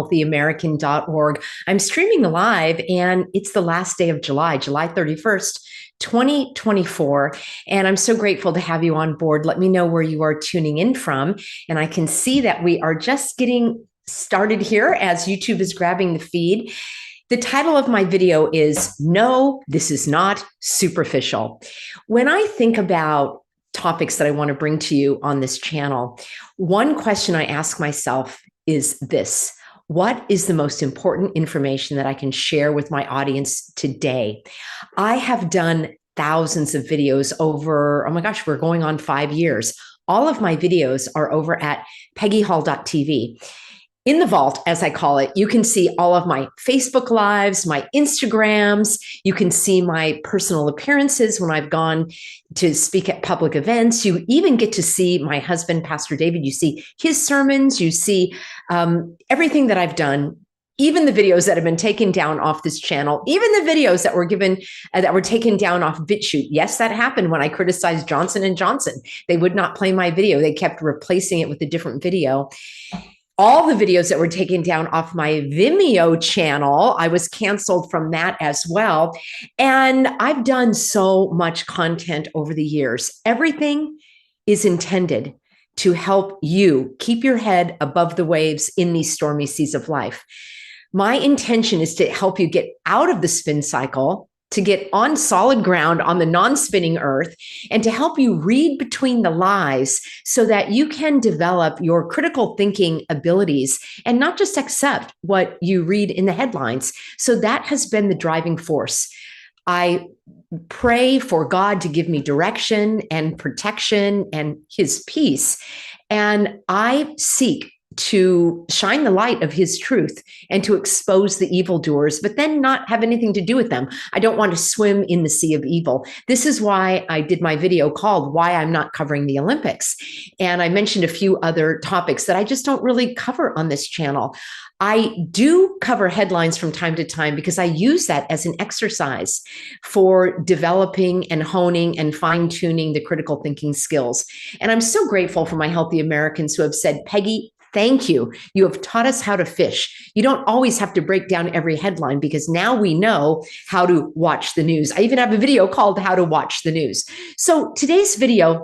healthyamerican.org. I'm streaming live, and it's the last day of July, July 31st. 2024. And I'm so grateful to have you on board. Let me know where you are tuning in from. And I can see that we are just getting started here as YouTube is grabbing the feed. The title of my video is No, This Is Not Superficial. When I think about topics that I want to bring to you on this channel, one question I ask myself is this: what is the most important information that I can share with my audience today? I have done thousands of videos over, oh my gosh, we're going on 5 years. All of my videos are over at peggyhall.tv. In the vault, as I call it, you can see all of my Facebook Lives, my Instagrams. You can see my personal appearances when I've gone to speak at public events. You even get to see my husband, Pastor David. You see his sermons. You see everything that I've done, even the videos that have been taken down off this channel, even the videos that were given, that were taken down off BitChute. Yes, that happened when I criticized Johnson & Johnson. They would not play my video. They kept replacing it with a different video. All the videos that were taken down off my Vimeo channel, I was canceled from that as well. And I've done so much content over the years. Everything is intended to help you keep your head above the waves in these stormy seas of life. My intention is to help you get out of the spin cycle, to get on solid ground on the non-spinning earth, and to help you read between the lies so that you can develop your critical thinking abilities and not just accept what you read in the headlines. So that has been the driving force. I pray for God to give me direction and protection and his peace. And I seek to shine the light of his truth and to expose the evildoers, but then not have anything to do with them. I don't want to swim in the sea of evil. This is why I did my video called Why I'm Not Covering the Olympics. And I mentioned a few other topics that I just don't really cover on this channel. I do cover headlines from time to time because I use that as an exercise for developing and honing and fine-tuning the critical thinking skills. And I'm so grateful for my healthy Americans who have said, Peggy, thank you. You have taught us how to fish. You don't always have to break down every headline because now we know how to watch the news. I even have a video called How to Watch the News. So today's video, I'm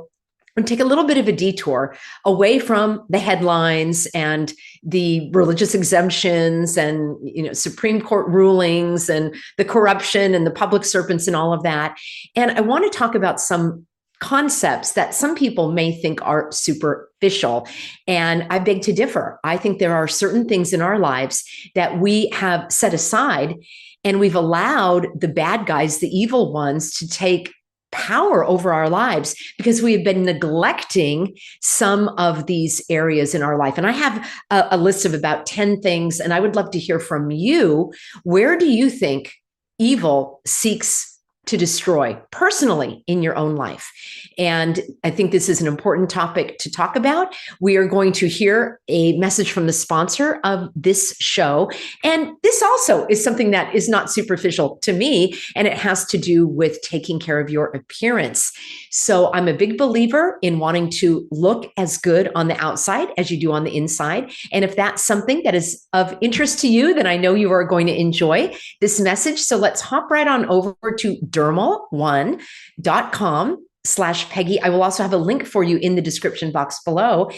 going to take a little bit of a detour away from the headlines and the religious exemptions and, Supreme Court rulings and the corruption and the public servants and all of that. And I want to talk about some concepts that some people may think are superficial. And I beg to differ. I think there are certain things in our lives that we have set aside, and we've allowed the bad guys, the evil ones, to take power over our lives because we have been neglecting some of these areas in our life. And I have a list of about 10 things, and I would love to hear from you. Where do you think evil seeks to destroy personally in your own life? And I think this is an important topic to talk about. We are going to hear a message from the sponsor of this show. And this also is something that is not superficial to me, and it has to do with taking care of your appearance. So I'm a big believer in wanting to look as good on the outside as you do on the inside. And if that's something that is of interest to you, then I know you are going to enjoy this message. So let's hop right on over to dermal1.com/Peggy. I will also have a link for you in the description box below.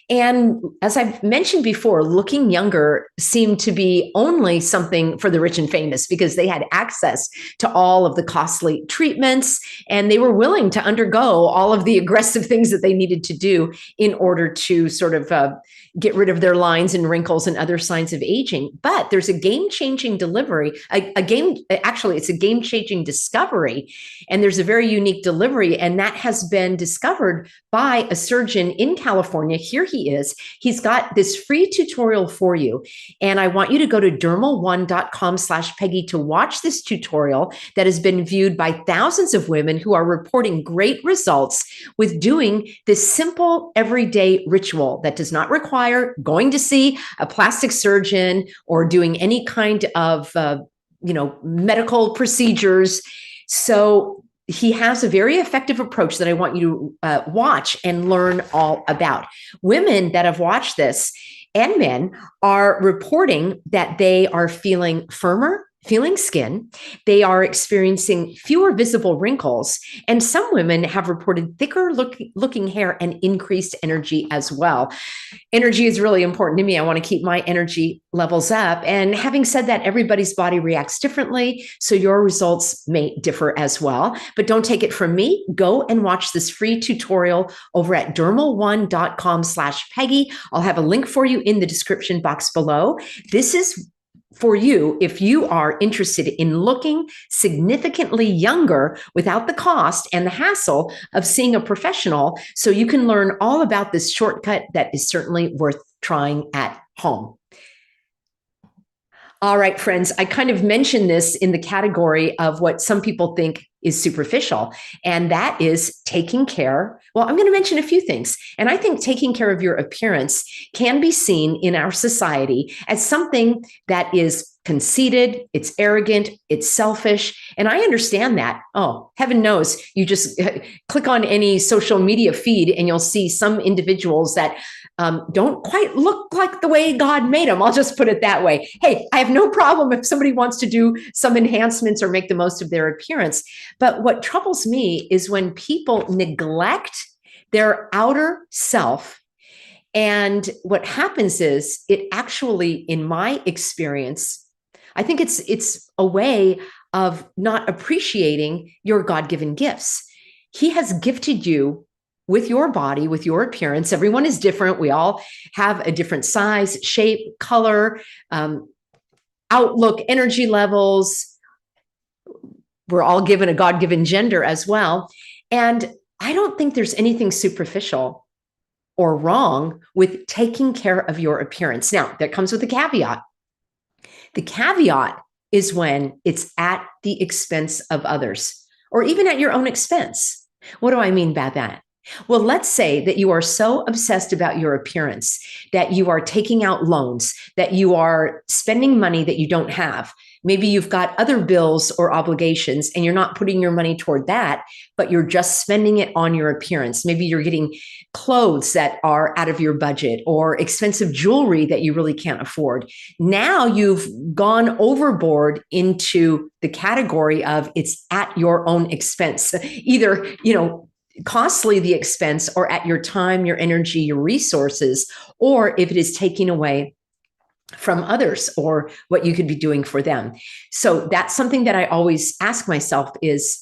And as I've mentioned before, looking younger seemed to be only something for the rich and famous because they had access to all of the costly treatments and they were willing to undergo all of the aggressive things that they needed to do in order to sort of get rid of their lines and wrinkles and other signs of aging. But there's a game-changing delivery, it's a game-changing discovery. And there's a very unique delivery. And that has been discovered by a surgeon in California. Here he is. He's got this free tutorial for you. And I want you to go to dermal1.com/Peggy to watch this tutorial that has been viewed by thousands of women who are reporting great results with doing this simple everyday ritual that does not require going to see a plastic surgeon or doing any kind of, medical procedures. So he has a very effective approach that I want you to watch and learn all about. Women that have watched this and men are reporting that they are feeling firmer, feeling skin. They are experiencing fewer visible wrinkles. And some women have reported thicker looking hair and increased energy as well. Energy is really important to me. I want to keep my energy levels up. And having said that, everybody's body reacts differently. So your results may differ as well. But don't take it from me. Go and watch this free tutorial over at dermal1.com/Peggy. I'll have a link for you in the description box below. This is for you if you are interested in looking significantly younger without the cost and the hassle of seeing a professional, so you can learn all about this shortcut that is certainly worth trying at home. All right, friends, I kind of mentioned this in the category of what some people think is superficial, and that is taking care. Well, I'm going to mention a few things. And I think taking care of your appearance can be seen in our society as something that is conceited, it's arrogant, it's selfish. And I understand that. Oh, heaven knows, you just click on any social media feed and you'll see some individuals that don't quite look like the way God made them. I'll just put it that way. Hey, I have no problem if somebody wants to do some enhancements or make the most of their appearance. But what troubles me is when people neglect their outer self. And what happens is it actually, in my experience, I think it's a way of not appreciating your God-given gifts. He has gifted you with your body, with your appearance. Everyone is different. We all have a different size, shape, color, outlook, energy levels. We're all given a God-given gender as well. And I don't think there's anything superficial or wrong with taking care of your appearance. Now, that comes with a caveat. The caveat is when it's at the expense of others, or even at your own expense. What do I mean by that? Well, let's say that you are so obsessed about your appearance that you are taking out loans, that you are spending money that you don't have. Maybe you've got other bills or obligations and you're not putting your money toward that, but you're just spending it on your appearance. Maybe you're getting clothes that are out of your budget or expensive jewelry that you really can't afford. Now you've gone overboard into the category of it's at your own expense. Either, costly the expense, or at your time, your energy, your resources, or if it is taking away from others or what you could be doing for them. So that's something that I always ask myself is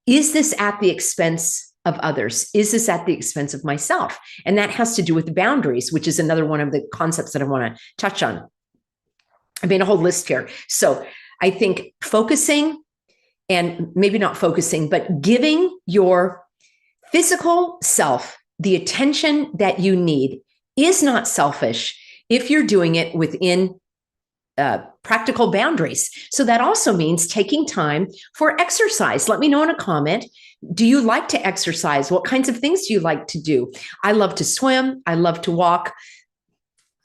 this at the expense of others? Is this at the expense of myself? And that has to do with boundaries, which is another one of the concepts that I want to touch on. I made a whole list here. So I think focusing, and maybe not focusing, but giving your physical self the attention that you need is not selfish if you're doing it within practical boundaries. So that also means taking time for exercise. Let me know in a comment. Do you like to exercise? What kinds of things do you like to do? I love to swim. I love to walk.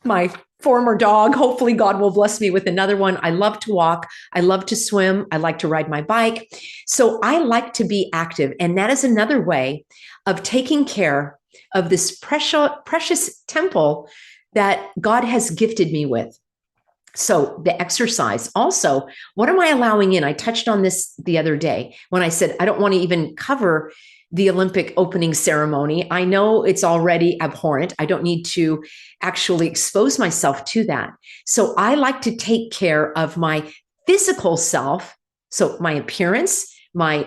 My former dog, hopefully God will bless me with another one. I love to walk. I love to swim. I like to ride my bike. So I like to be active. And that is another way of taking care of this precious temple that God has gifted me with. So the exercise. Also, what am I allowing in? I touched on this the other day when I said I don't want to even cover the Olympic opening ceremony. I know it's already abhorrent. I don't need to actually expose myself to that. So I like to take care of my physical self. So my appearance, my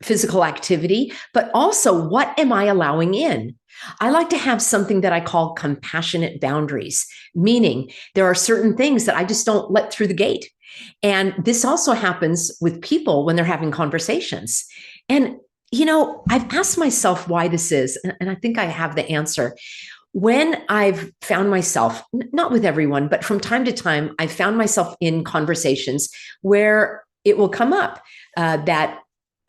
physical activity, but also what am I allowing in? I like to have something that I call compassionate boundaries, meaning there are certain things that I just don't let through the gate. And this also happens with people when they're having conversations. And I've asked myself why this is, and I think I have the answer. When I've found myself, not with everyone, but from time to time, I've found myself in conversations where it will come up that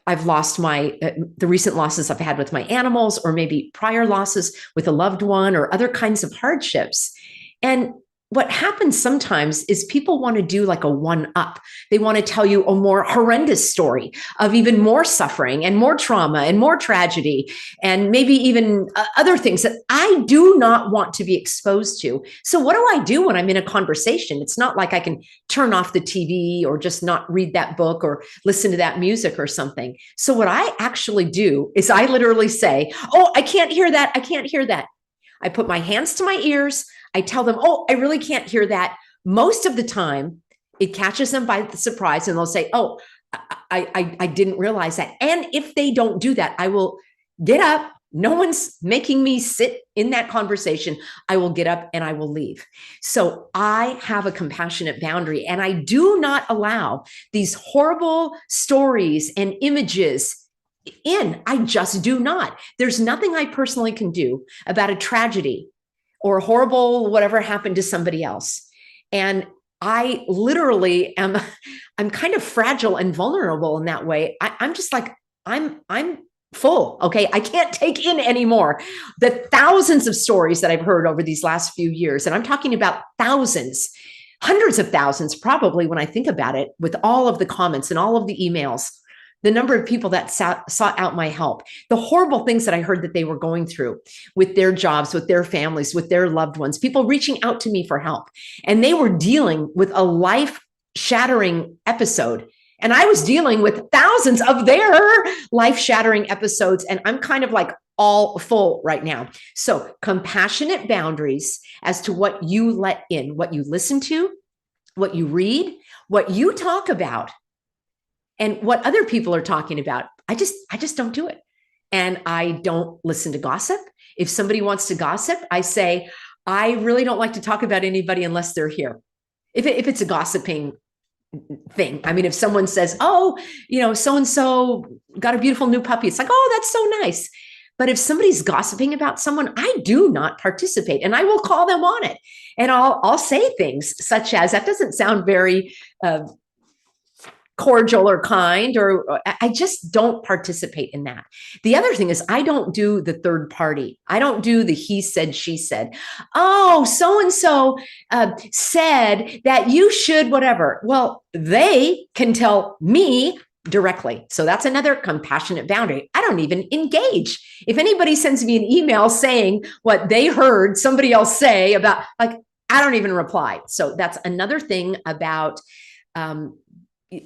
I've lost the recent losses I've had with my animals, or maybe prior losses with a loved one, or other kinds of hardships. And what happens sometimes is people want to do like a one up. They want to tell you a more horrendous story of even more suffering and more trauma and more tragedy and maybe even other things that I do not want to be exposed to. So what do I do when I'm in a conversation? It's not like I can turn off the TV or just not read that book or listen to that music or something. So what I actually do is I literally say, oh, I can't hear that. I can't hear that. I put my hands to my ears. I tell them, oh, I really can't hear that. Most of the time, it catches them by the surprise and they'll say, oh, I didn't realize that. And if they don't do that, I will get up. No one's making me sit in that conversation. I will get up and I will leave. So I have a compassionate boundary and I do not allow these horrible stories and images in. I just do not. There's nothing I personally can do about a tragedy or horrible whatever happened to somebody else. And I literally am, I'm kind of fragile and vulnerable in that way. I'm just like, I'm full. Okay. I can't take in anymore the thousands of stories that I've heard over these last few years. And I'm talking about thousands, hundreds of thousands, probably when I think about it, with all of the comments and all of the emails, the number of people that sought out my help, the horrible things that I heard that they were going through with their jobs, with their families, with their loved ones, people reaching out to me for help. And they were dealing with a life-shattering episode. And I was dealing with thousands of their life-shattering episodes. And I'm kind of like all full right now. So compassionate boundaries as to what you let in, what you listen to, what you read, what you talk about, and what other people are talking about. I just don't do it. And I don't listen to gossip. If somebody wants to gossip, I say, I really don't like to talk about anybody unless they're here. If it's a gossiping thing. I mean, if someone says, oh, so-and-so got a beautiful new puppy, it's like, oh, that's so nice. But if somebody's gossiping about someone, I do not participate, and I will call them on it. And I'll say things such as, that doesn't sound very cordial or kind, or I just don't participate in that. The other thing is I don't do the third party. I don't do the he said, she said. Oh, so-and-so said that you should whatever. Well, they can tell me directly. So that's another compassionate boundary. I don't even engage. If anybody sends me an email saying what they heard somebody else say about, like, I don't even reply. So that's another thing about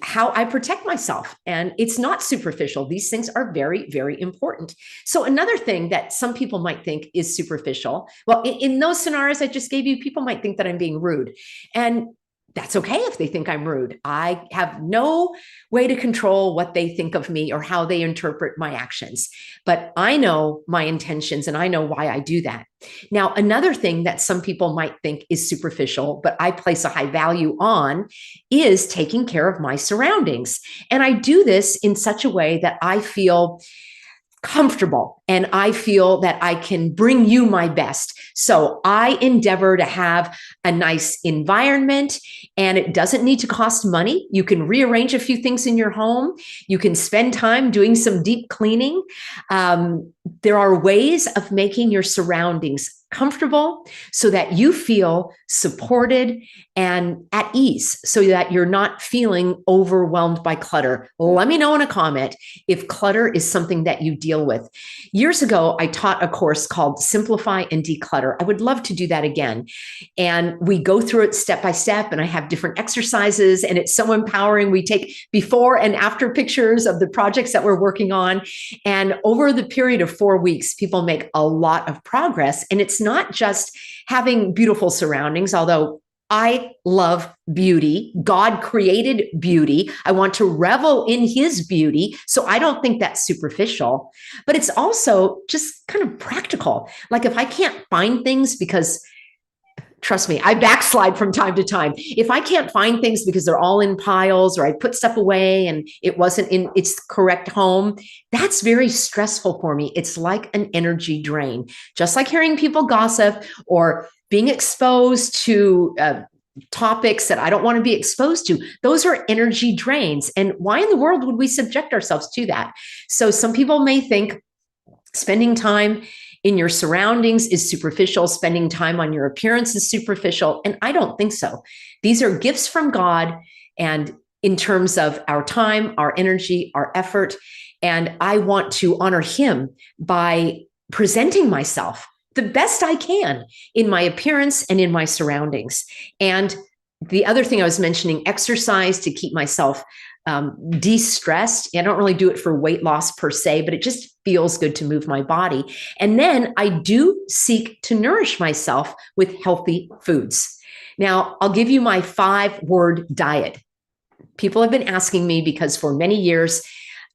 how I protect myself. And it's not superficial. These things are very, very important. So another thing that some people might think is superficial, well, in those scenarios I just gave you, people might think that I'm being rude. And that's okay if they think I'm rude. I have no way to control what they think of me or how they interpret my actions, but I know my intentions and I know why I do that. Now, another thing that some people might think is superficial, but I place a high value on, is taking care of my surroundings. And I do this in such a way that I feel comfortable and I feel that I can bring you my best. So I endeavor to have a nice environment, and it doesn't need to cost money. You can rearrange a few things in your home. You can spend time doing some deep cleaning. There are ways of making your surroundings comfortable so that you feel supported and at ease, so that you're not feeling overwhelmed by clutter. Let me know in a comment if clutter is something that you deal with. Years ago, I taught a course called Simplify and Declutter. I would love to do that again. And we go through it step by step, and I have different exercises, and it's so empowering. We take before and after pictures of the projects that we're working on. And over the period of 4 weeks, people make a lot of progress. And it's not just having beautiful surroundings, although I love beauty. God created beauty. I want to revel in his beauty. So I don't think that's superficial, but it's also just kind of practical. Like if I can't find things because, trust me, I backslide from time to time. If I can't find things because they're all in piles, or I put stuff away and it wasn't in its correct home, that's very stressful for me. It's like an energy drain, just like hearing people gossip or being exposed to topics that I don't want to be exposed to. Those are energy drains. And why in the world would we subject ourselves to that? So some people may think spending time in your surroundings is superficial. Spending time on your appearance is superficial. And I don't think so. These are gifts from God, and in terms of our time, our energy, our effort. And I want to honor him by presenting myself the best I can in my appearance and in my surroundings. And the other thing I was mentioning, exercise to keep myself de-stressed. I don't really do it for weight loss per se, but it just feels good to move my body. And then I do seek to nourish myself with healthy foods. Now, I'll give you my 5-word diet. People have been asking me because for many years,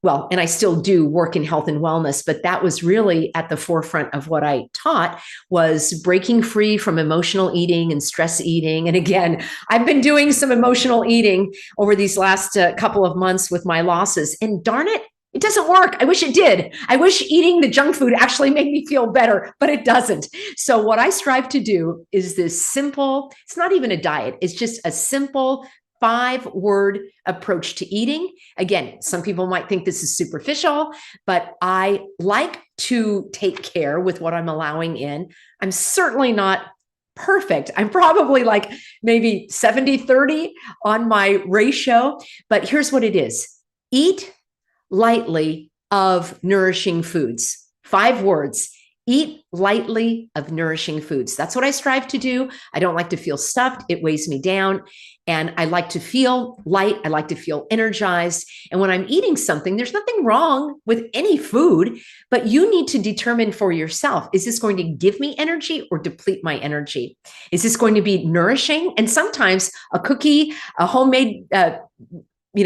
well, and I still do work in health and wellness, but that was really at the forefront of what I taught, was breaking free from emotional eating and stress eating. And again, I've been doing some emotional eating over these last couple of months with my losses, and darn it, it doesn't work. I wish it did. I wish eating the junk food actually made me feel better, but it doesn't. So what I strive to do is this simple, it's not even a diet, it's just a simple 5-word approach to eating. Again, some people might think this is superficial, but I like to take care with what I'm allowing in. I'm certainly not perfect. I'm probably like maybe 70-30 on my ratio, but here's what it is. Eat lightly of nourishing foods. 5 words. Eat lightly of nourishing foods. That's what I strive to do. I don't like to feel stuffed. It weighs me down. And I like to feel light. I like to feel energized. And when I'm eating something, there's nothing wrong with any food, but you need to determine for yourself, is this going to give me energy or deplete my energy? Is this going to be nourishing? And sometimes a cookie, a homemade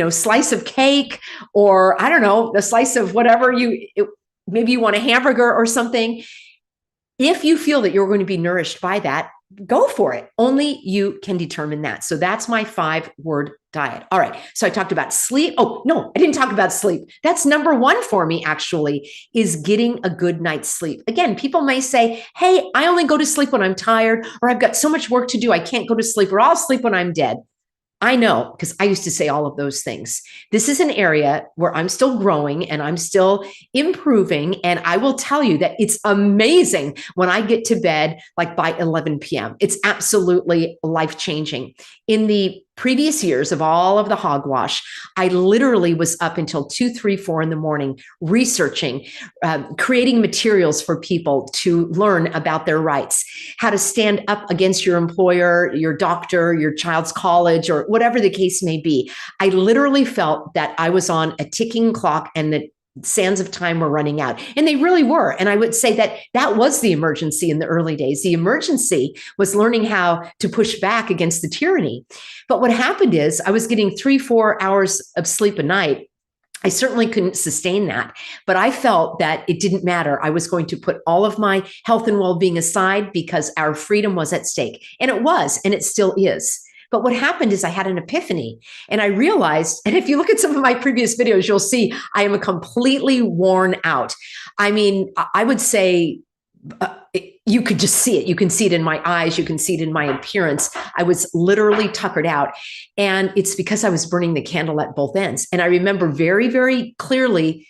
slice of cake, or I don't know, a slice of whatever maybe you want a hamburger or something. If you feel that you're going to be nourished by that, go for it. Only you can determine that. So that's my 5-word diet. All right. So I talked about sleep. Oh, no, I didn't talk about sleep. That's number 1 for me, actually, is getting a good night's sleep. Again, people may say, hey, I only go to sleep when I'm tired, or I've got so much work to do, I can't go to sleep, or I'll sleep when I'm dead. I know, because I used to say all of those things. This is an area where I'm still growing and I'm still improving. And I will tell you that it's amazing when I get to bed, like by 11 p.m. It's absolutely life-changing. In the previous years of all of the hogwash, I literally was up until 2, 3, 4 in the morning researching, creating materials for people to learn about their rights, how to stand up against your employer, your doctor, your child's college, or whatever the case may be. I literally felt that I was on a ticking clock and the sands of time were running out. And they really were. And I would say that that was the emergency in the early days. The emergency was learning how to push back against the tyranny. But what happened is I was getting 3, 4 hours of sleep a night. I certainly couldn't sustain that, but I felt that it didn't matter. I was going to put all of my health and well-being aside because our freedom was at stake. And it was, and it still is. But what happened is I had an epiphany, and I realized, and if you look at some of my previous videos, you'll see I am completely worn out. I mean, I would say you could just see it. You can see it in my eyes. You can see it in my appearance. I was literally tuckered out. And it's because I was burning the candle at both ends. And I remember very, very clearly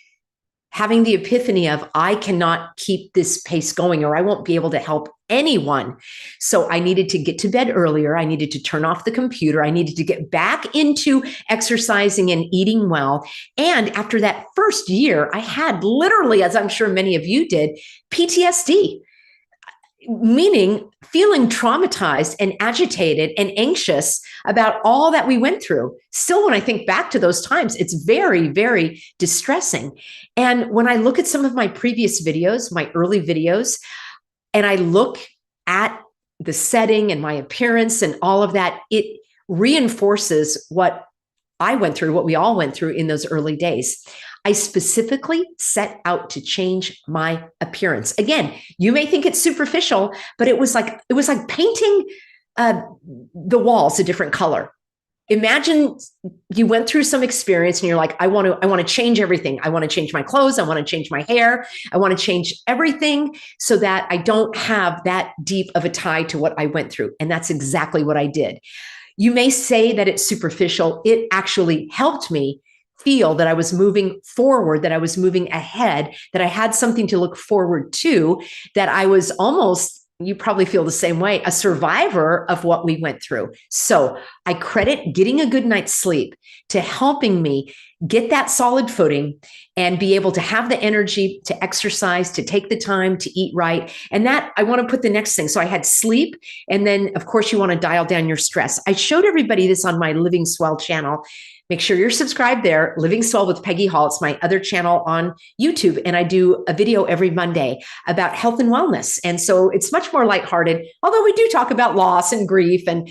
having the epiphany of, I cannot keep this pace going, or I won't be able to help anyone. So I needed to get to bed earlier. I needed to turn off the computer. I needed to get back into exercising and eating well. And after that first year, I had literally, as I'm sure many of you did, PTSD. Meaning feeling traumatized and agitated and anxious about all that we went through. Still, when I think back to those times, it's very, very distressing. And when I look at some of my previous videos, my early videos, and I look at the setting and my appearance and all of that, it reinforces what I went through, what we all went through in those early days. I specifically set out to change my appearance. Again, you may think it's superficial, but it was like painting the walls a different color. Imagine you went through some experience and you're like, I want to change everything. I want to change my clothes. I want to change my hair. I want to change everything so that I don't have that deep of a tie to what I went through. And that's exactly what I did. You may say that it's superficial. It actually helped me feel that I was moving forward, that I was moving ahead, that I had something to look forward to, that I was almost, you probably feel the same way, a survivor of what we went through. So I credit getting a good night's sleep to helping me get that solid footing and be able to have the energy to exercise, to take the time to eat right. And that, I want to put the next thing. So I had sleep. And then, of course, you want to dial down your stress. I showed everybody this on my Living Swell channel. Make sure you're subscribed there, Living Swell with Peggy Hall. It's my other channel on YouTube. And I do a video every Monday about health and wellness. And so it's much more lighthearted, although we do talk about loss and grief and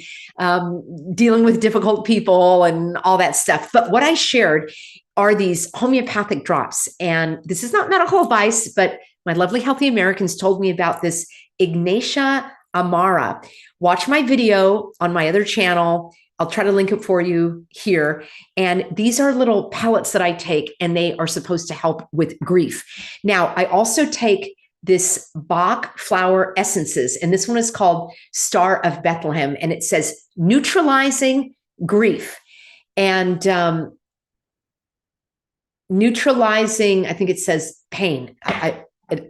dealing with difficult people and all that stuff. But what I shared are these homeopathic drops. And this is not medical advice, but my lovely Healthy Americans told me about this Ignatia Amara. Watch my video on my other channel. I'll try to link it for you here. And these are little pellets that I take, and they are supposed to help with grief. Now, I also take this Bach flower essences, and this one is called Star of Bethlehem, and it says neutralizing grief and neutralizing, I think it says pain.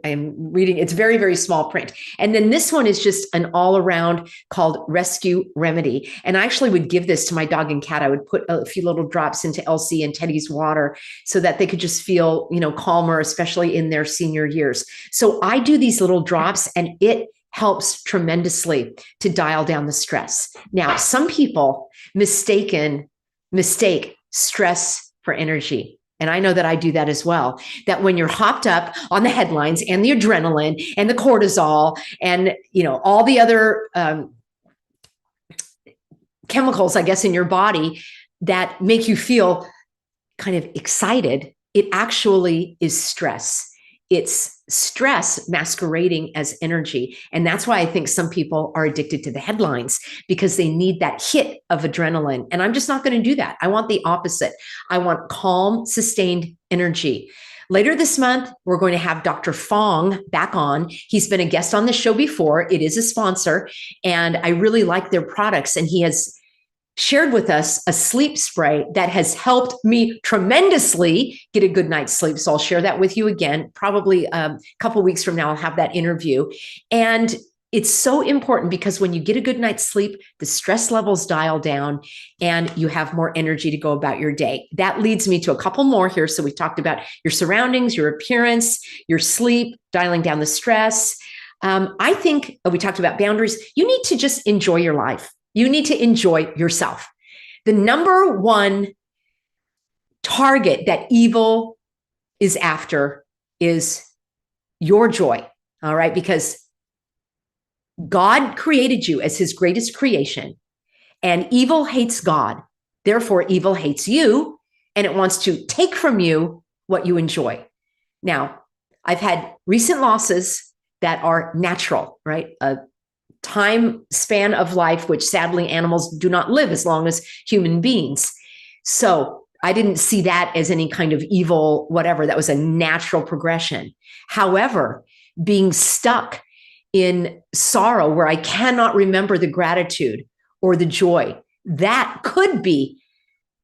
I'm reading, it's very, very small print. And then this one is just an all around called Rescue Remedy. And I actually would give this to my dog and cat. I would put a few little drops into Elsie and Teddy's water so that they could just feel, calmer, especially in their senior years. So I do these little drops, and it helps tremendously to dial down the stress. Now, some people mistake stress for energy. And I know that I do that as well, that when you're hopped up on the headlines and the adrenaline and the cortisol and, all the other chemicals, I guess, in your body that make you feel kind of excited, it actually is stress. It's stress masquerading as energy. And that's why I think some people are addicted to the headlines, because they need that hit of adrenaline. And I'm just not going to do that. I want the opposite. I want calm, sustained energy. Later this month, we're going to have Dr. Fong back on. He's been a guest on the show before. It is a sponsor, and I really like their products. And he has shared with us a sleep spray that has helped me tremendously get a good night's sleep. So I'll share that with you again. Probably a couple of weeks from now, I'll have that interview. And it's so important because when you get a good night's sleep, the stress levels dial down and you have more energy to go about your day. That leads me to a couple more here. So we talked about your surroundings, your appearance, your sleep, dialing down the stress. I think we talked about boundaries. You need to just enjoy your life. You need to enjoy yourself. The number one target that evil is after is your joy, all right? Because God created you as his greatest creation, and evil hates God. Therefore, evil hates you, and it wants to take from you what you enjoy. Now, I've had recent losses that are natural, right? Time span of life, which sadly animals do not live as long as human beings. So I didn't see that as any kind of evil, whatever. That was a natural progression. However, being stuck in sorrow where I cannot remember the gratitude or the joy, that could be,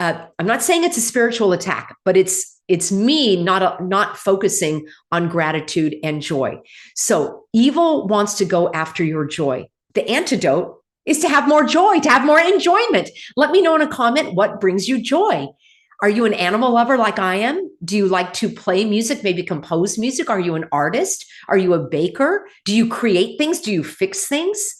I'm not saying it's a spiritual attack, but it's me not focusing on gratitude and joy. So evil wants to go after your joy. The antidote is to have more joy, to have more enjoyment. Let me know in a comment what brings you joy. Are you an animal lover like I am? Do you like to play music, maybe compose music? Are you an artist? Are you a baker? Do you create things? Do you fix things?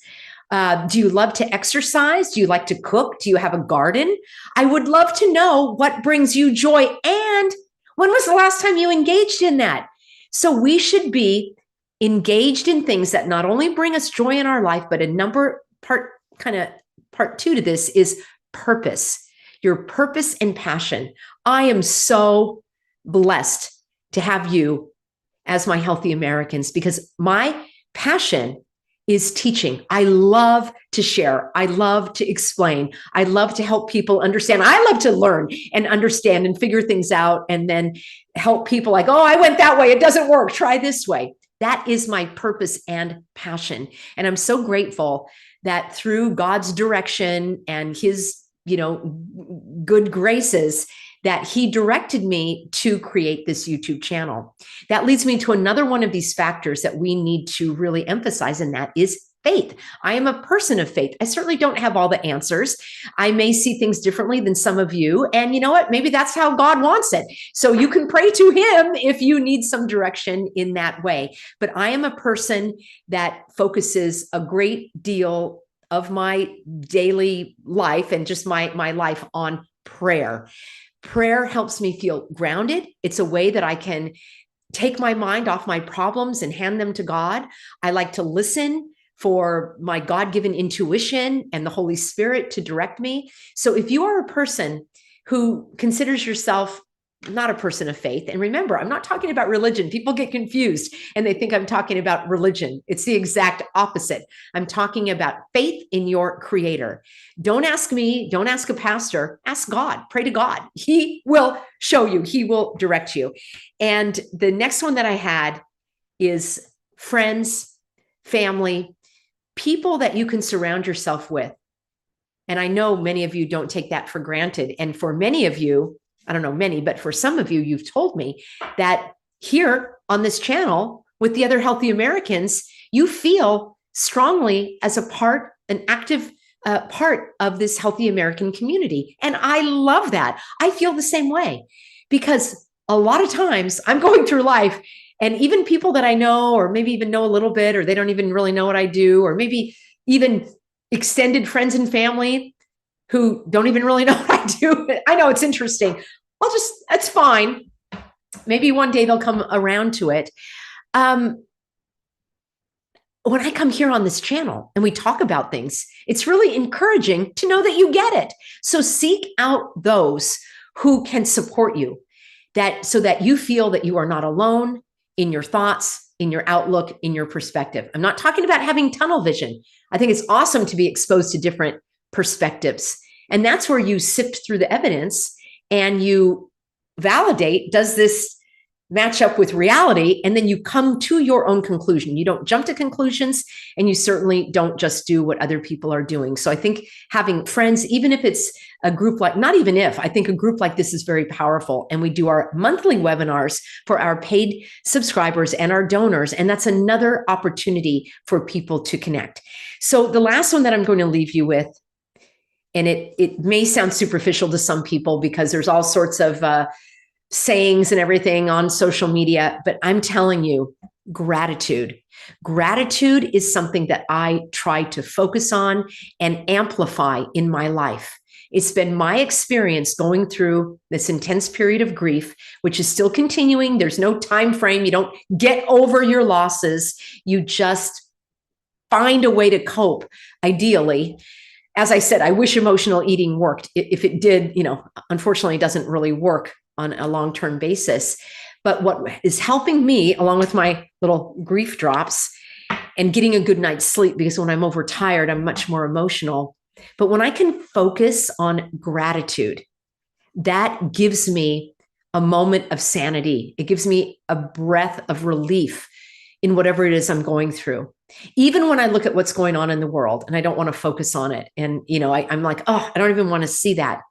Do you love to exercise? Do you like to cook? Do you have a garden? I would love to know what brings you joy, and when was the last time you engaged in that? So we should be engaged in things that not only bring us joy in our life, but part two to this is purpose, your purpose and passion. I am so blessed to have you as my Healthy Americans, because my passion is teaching. I love to share. I love to explain. I love to help people understand. I love to learn and understand and figure things out, and then help people like, oh, I went that way. It doesn't work. Try this way. That is my purpose and passion. And I'm so grateful that through God's direction and his, good graces, that he directed me to create this YouTube channel. That leads me to another one of these factors that we need to really emphasize, and that is faith. I am a person of faith. I certainly don't have all the answers. I may see things differently than some of you. And you know what? Maybe that's how God wants it. So you can pray to him if you need some direction in that way. But I am a person that focuses a great deal of my daily life and just my life on prayer. Prayer helps me feel grounded. It's a way that I can take my mind off my problems and hand them to God. I like to listen for my God-given intuition and the Holy Spirit to direct me. So if you are a person who considers yourself not a person of faith, and remember, I'm not talking about religion. People get confused and they think I'm talking about religion. It's the exact opposite. I'm talking about faith in your Creator. Don't ask me, don't ask a pastor, ask God, pray to God. He will show you, he will direct you. And the next one that I had is friends, family, people that you can surround yourself with. And I know many of you don't take that for granted. And for many of you, I don't know many, but for some of you, you've told me that here on this channel with the other Healthy Americans, you feel strongly as a part, an active part of this Healthy American community. And I love that. I feel the same way because a lot of times I'm going through life and even people that I know, or maybe even know a little bit, or they don't even really know what I do, or maybe even extended friends and family who don't even really know what I do. I know it's interesting. That's fine. Maybe one day they'll come around to it. When I come here on this channel and we talk about things, it's really encouraging to know that you get it. So seek out those who can support you, so that you feel that you are not alone in your thoughts, in your outlook, in your perspective. I'm not talking about having tunnel vision. I think it's awesome to be exposed to different perspectives. And that's where you sift through the evidence and you validate, does this match up with reality? And then you come to your own conclusion. You don't jump to conclusions, and you certainly don't just do what other people are doing. So I think having friends, even if it's a group like, not even if, I think a group like this is very powerful. And we do our monthly webinars for our paid subscribers and our donors. And that's another opportunity for people to connect. So the last one that I'm going to leave you with, and it may sound superficial to some people because there's all sorts of sayings and everything on social media, but I'm telling you, gratitude. Gratitude is something that I try to focus on and amplify in my life. It's been my experience going through this intense period of grief, which is still continuing. There's no time frame. You don't get over your losses. You just find a way to cope, ideally. As I said, I wish emotional eating worked. If it did, unfortunately, it doesn't really work on a long-term basis. But what is helping me, along with my little grief drops and getting a good night's sleep, because when I'm overtired, I'm much more emotional. But when I can focus on gratitude, that gives me a moment of sanity. It gives me a breath of relief in whatever it is I'm going through. Even when I look at what's going on in the world and I don't want to focus on it. And, I'm like, oh, I don't even want to see that.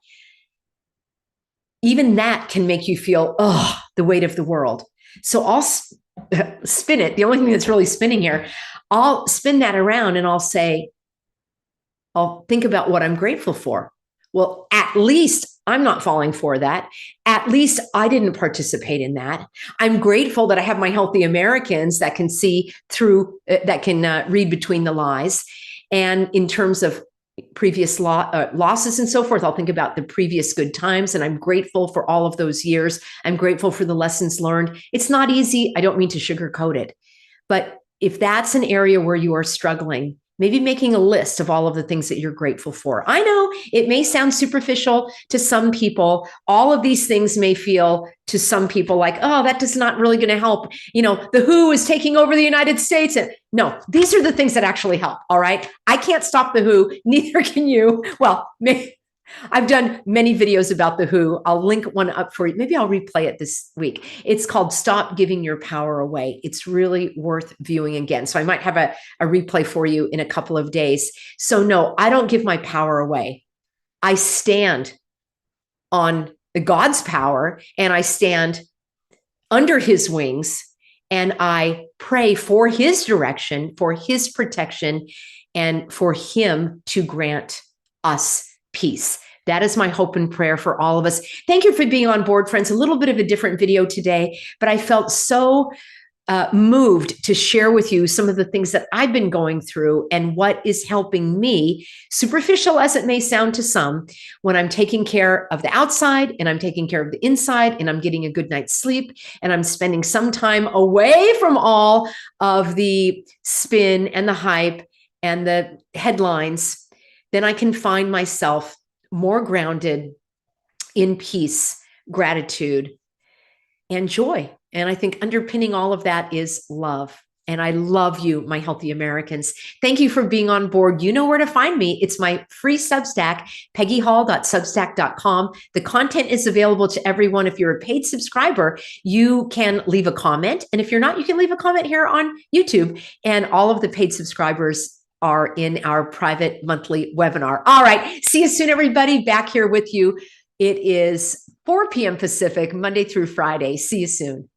Even that can make you feel, the weight of the world. So I'll spin it. The only thing that's really spinning here, I'll spin that around and I'll think about what I'm grateful for. Well, at least I'm not falling for that. At least I didn't participate in that. I'm grateful that I have my Healthy Americans that can see through, that can read between the lies. And in terms of previous losses and so forth, I'll think about the previous good times, and I'm grateful for all of those years. I'm grateful for the lessons learned. It's not easy. I don't mean to sugarcoat it, but if that's an area where you are struggling, maybe making a list of all of the things that you're grateful for. I know it may sound superficial to some people. All of these things may feel to some people like, oh, that is not really going to help. The WHO is taking over the United States. And no, these are the things that actually help. All right. I can't stop the WHO. Neither can you. Well, I've done many videos about the WHO. I'll link one up for you. Maybe I'll replay it this week. It's called Stop Giving Your Power Away. It's really worth viewing again. So I might have a replay for you in a couple of days. So no, I don't give my power away. I stand on God's power, and I stand under his wings, and I pray for his direction, for his protection, and for him to grant us peace. That is my hope and prayer for all of us. Thank you for being on board, friends. A little bit of a different video today, but I felt so moved to share with you some of the things that I've been going through and what is helping me, superficial as it may sound to some, when I'm taking care of the outside and I'm taking care of the inside and I'm getting a good night's sleep and I'm spending some time away from all of the spin and the hype and the headlines, then I can find myself more grounded in peace, gratitude, and joy. And I think underpinning all of that is love. And I love you, my healthy Americans. Thank you for being on board. You know where to find me. It's my free Substack, peggyhall.substack.com. The content is available to everyone. If you're a paid subscriber, you can leave a comment. And if you're not, you can leave a comment here on YouTube. And all of the paid subscribers are in our private monthly webinar. All right. See you soon, everybody. Back here with you. It is 4 p.m. Pacific, Monday through Friday. See you soon.